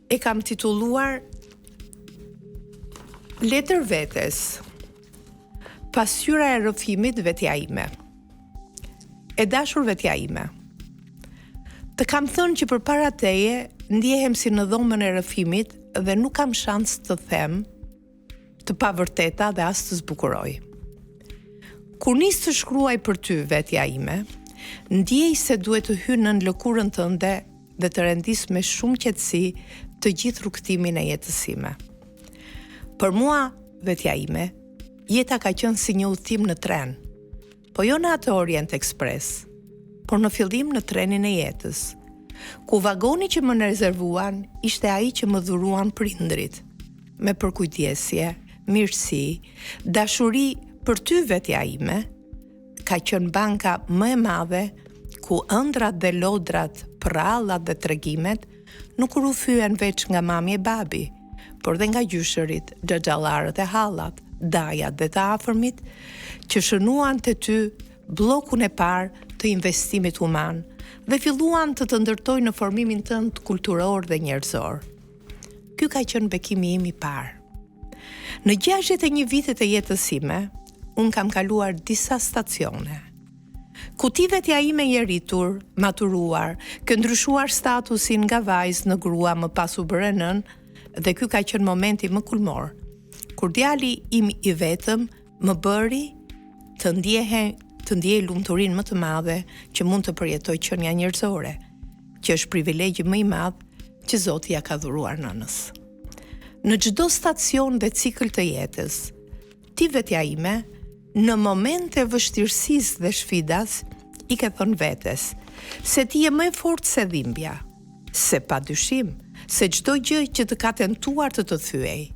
e kam titulluar Letër vetes, pasqyra e rrëfimit vetja ime. E dashur vetja ime. Të kam thënë që përpara teje ndjehem si në dhomën e rrëfimit dhe nuk kam shans të them të pavërteta dhe as të zbukuroj. Kur nis të shkruaj për ty vetja ime, ndjej se duhet të hy nën lëkurën tënde dhe të rendis me shumë qetësi të gjithë rrugtimin e jetës sime. Për mua, vetja ime, jeta ka qenë si një udhëtim në tren, po jo në atë Orient Express, por në fillim në trenin e jetës, ku vagoni që më rezervuan ishte ai që më dhuruan prindrit, me përkujdesje, mirësi, dashuri për ty vetja ime, ka qenë banka më e madhe ku ëndrat dhe lodrat, prallat dhe tregimet nuk rrufyen veç nga mami e babi, por dhe nga gjyshërit, xhaxhallarët e hallat, dajat dhe të afërmit, që shënuan të ty bllokun e parë të investimit human dhe filluan të të ndërtojnë në formimin tënd kulturor dhe njerëzor. Ky ka qenë bekimi im i parë. Në 61 vitet e jetës sime, unë kam kaluar disa stacione. Ku ti vetja ime je rritur, maturuar, ke ndryshuar statusin nga vajzë në grua më pas u bëre nën, dhe ky ka qenë momenti më kulmor, kur djali im i vetëm më bëri të ndjej lumturinë më të madhe që mund të përjetoj qenia njerëzore, që është privilegji më i madh që Zoti ja ka dhuruar nënës. Në çdo stacion dhe cikël të jetës, ti vetja ime, në momente vështirësisë dhe sfidas, i ke thënë vetes se ti je më e fortë se dhimbja, se padyshim se çdo gjë që të ka tentuar të thyej,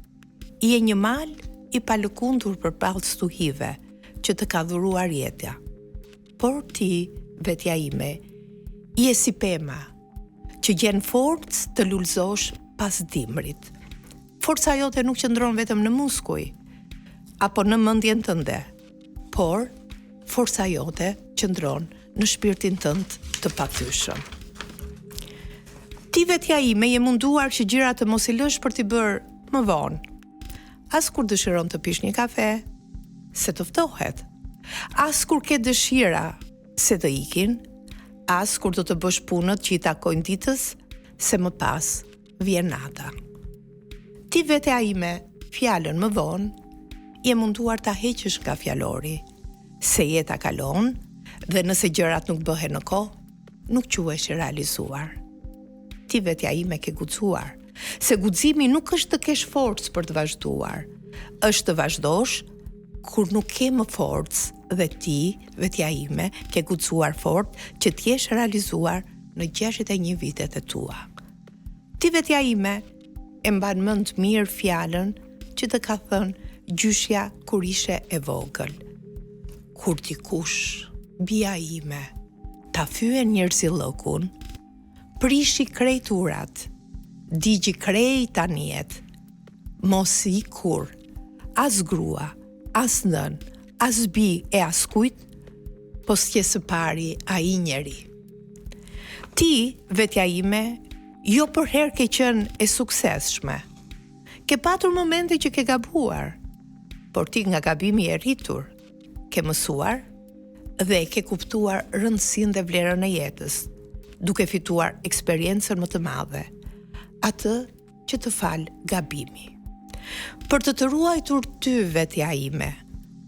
je një mal i palëkundur përballë stuhive që të ka dhuruar jeta. Por ti, vetja ime, je si pema, që gjen forcë të lulëzosh pas dimrit. Forca jote nuk qëndron vetëm në muskuj, apo në mendjen tënde, por forca jote qëndron në shpirtin tënd të pathyeshëm. Ti vetja ime je munduar që gjërat të mos i lësh për t'i bërë më vonë. As kur dëshiron të pish një kafe, se të ftohet. As kur ke dëshira se të ikin, as kur do të bësh punët që i takojnë ditës, se më pas vjen nata. Ti vetja ime, fjalën më vonë, je munduar ta heqësh nga fjalori, se jeta kalon dhe nëse gjërat nuk bëhen në kohë, nuk quhesh i realizuar. Ti vetja ime ke guxuar, se guximi nuk është të kesh forcë për të vazhduar, është të vazhdosh kur nuk ke më forcë dhe ti, vetja ime, ke guxuar fort që t'jesh realizuar në 61 vitet e tua. Ti vetja ime e mban mend mirë fjalën që të ka thënë gjyshja kur ishe e vogël. Kur dikush, bia ime, ta fyen njerëzillëkun, prishi krejt urat, digji krejt anijet, mos i kur, as grua, as nën, as bi e as kujt, po s'je së pari a i njeri. Ti, vetja ime, jo për herë ke qenë e suksesshme. Ke patur momente që ke gabuar, por ti nga gabimi e rritur, ke mësuar dhe ke kuptuar rëndësinë dhe vlerën e jetës, duke fituar eksperiencën më të madhe, atë që të fal gabimi. Për të ruajtur ty vetja ime,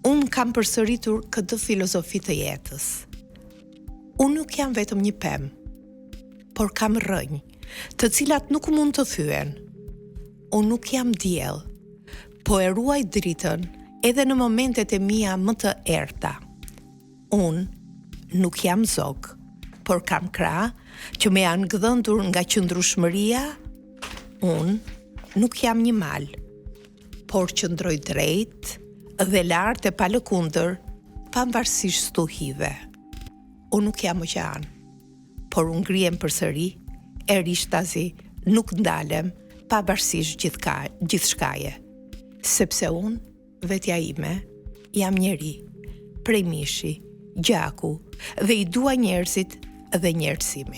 unë kam përsëritur këtë filozofi të jetës. Unë nuk jam vetëm një pemë, por kam rrënjë, të cilat nuk mund të thyen. Unë nuk jam diell, po e ruaj dritën edhe në momentet e mia më të errta. Unë nuk jam zog, por kam krah që me janë gdhëndur nga qëndrueshmëria. Unë nuk jam një mal, por qëndroj drejt dhe lart e palëkundër, pavarësisht stuhive. Unë nuk jam oqean, por unë ngrihem përsëri, e rishtazi nuk ndalem pavarësisht gjithçkaje, sepse unë, vetja ime, jam njeri, prej mishi, gjaku, dhe i dua njerëzit dhe njerëzimi.